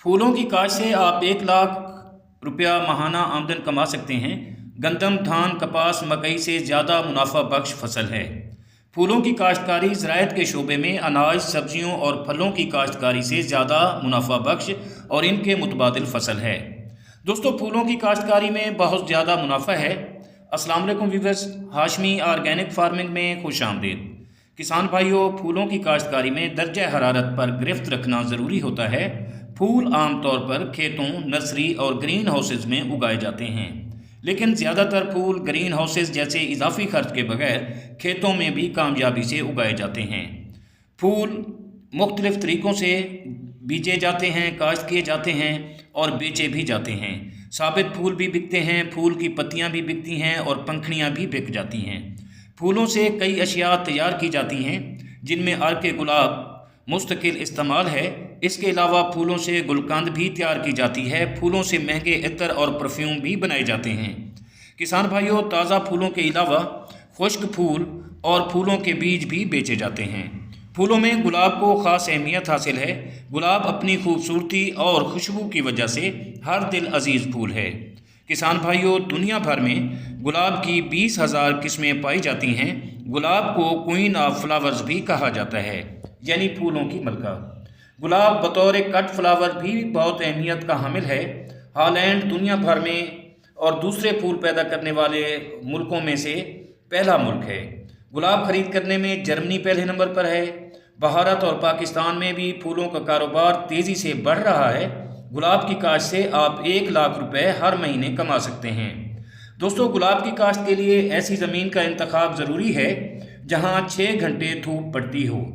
फूलों की काश्त से आप 1 लाख रुपया माहाना आमदन कमा सकते हैं। गंदम, धान, कपास, मकई से ज़्यादा मुनाफा बख्श फसल है। फूलों की काश्तकारी ज़राअत के शोबे में अनाज, सब्जियों और फलों की काश्तकारी से ज़्यादा मुनाफा बख्श और इनके मुतबादिल फसल है। दोस्तों, फूलों की काश्तकारी में बहुत ज़्यादा मुनाफा है। अस्सलाम वालेकुम व्यूअर्स, हाशमी ऑर्गेनिक फार्मिंग में खुश आमदीद। किसान भाइयों, फूलों की काश्तकारी में दर्जा हरारत पर गिरफ्त रखना ज़रूरी होता है। फूल आमतौर पर खेतों, नर्सरी और ग्रीन हाउसेज में उगाए जाते हैं, लेकिन ज़्यादातर फूल ग्रीन हाउसेज जैसे इजाफी खर्च के बगैर खेतों में भी कामयाबी से उगाए जाते हैं। फूल मुख्तलिफ़ तरीक़ों से बीजे जाते हैं, काश्त किए जाते हैं और बेचे भी जाते हैं। साबित फूल भी बिकते हैं, फूल की पत्तियां भी बिकती हैं और पंखड़ियां भी बिक जाती हैं। फूलों से कई अशिया तैयार की जाती हैं, जिनमें अर्क गुलाब मुस्तकिल इस्तेमाल है। इसके अलावा फूलों से गुलकंद भी तैयार की जाती है। फूलों से महंगे इत्र और परफ्यूम भी बनाए जाते हैं। किसान भाइयों, ताज़ा फूलों के अलावा खुश्क फूल और फूलों के बीज भी बेचे जाते हैं। फूलों में गुलाब को ख़ास अहमियत हासिल है। गुलाब अपनी खूबसूरती और खुशबू की वजह से हर दिल अजीज़ फूल है। किसान भाइयों, दुनिया भर में गुलाब की 20,000 किस्में पाई जाती हैं। गुलाब को क्वीन ऑफ फ्लावर्स भी कहा जाता है, यानी फूलों की मलका। गुलाब बतौर कट फ्लावर भी बहुत अहमियत का हामिल है। हॉलैंड दुनिया भर में और दूसरे फूल पैदा करने वाले मुल्कों में से पहला मुल्क है। गुलाब खरीद करने में जर्मनी पहले नंबर पर है। भारत और पाकिस्तान में भी फूलों का कारोबार तेज़ी से बढ़ रहा है। गुलाब की काश्त से आप 1 लाख रुपए हर महीने कमा सकते हैं। दोस्तों, गुलाब की काश्त के लिए ऐसी ज़मीन का इंतखाब ज़रूरी है जहां 6 घंटे धूप पड़ती हो।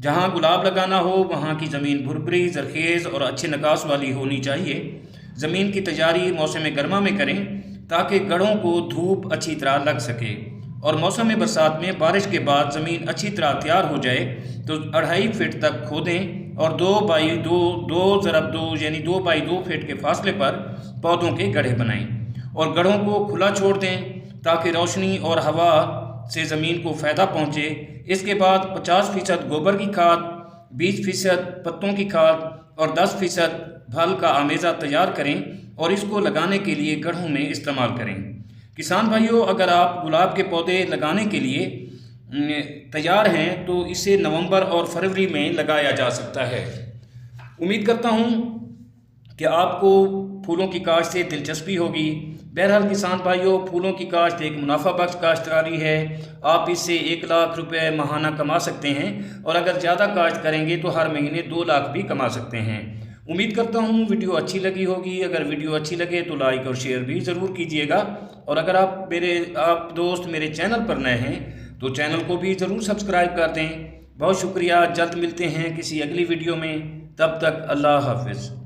जहां गुलाब लगाना हो वहां की ज़मीन भुरभुरी, जरखेज़ और अच्छे नकास वाली होनी चाहिए। ज़मीन की तैयारी मौसम गर्मा में करें ताकि गड़ों को धूप अच्छी तरह लग सके, और मौसम बरसात में बारिश के बाद ज़मीन अच्छी तरह तैयार हो जाए तो 2.5 फीट तक खोदें और 2x2 यानी 2x2 फीट के फासले पर पौधों के गड्ढे बनाएं और गड्ढों को खुला छोड़ दें ताकि रोशनी और हवा से ज़मीन को फ़ायदा पहुँचे। इसके बाद 50% गोबर की खाद, 20% पत्तों की खाद और 10% फल का आमेज़ा तैयार करें और इसको लगाने के लिए गड्ढों में इस्तेमाल करें। किसान भाइयों, अगर आप गुलाब के पौधे लगाने के लिए तैयार हैं तो इसे नवंबर और फरवरी में लगाया जा सकता है। उम्मीद करता हूं कि आपको फूलों की काश्त से दिलचस्पी होगी। बहरहाल किसान भाइयों, फूलों की काश्त एक मुनाफा बख्श काश्तकारी है। आप इससे 1 लाख रुपए माहाना कमा सकते हैं और अगर ज़्यादा काश्त करेंगे तो हर महीने 2 लाख भी कमा सकते हैं। उम्मीद करता हूँ वीडियो अच्छी लगी होगी। अगर वीडियो अच्छी लगे तो लाइक और शेयर भी ज़रूर कीजिएगा, और अगर आप दोस्त मेरे चैनल पर नए हैं तो चैनल को भी ज़रूर सब्सक्राइब कर दें। बहुत शुक्रिया। जल्द मिलते हैं किसी अगली वीडियो में। तब तक अल्लाह हाफ़िज़।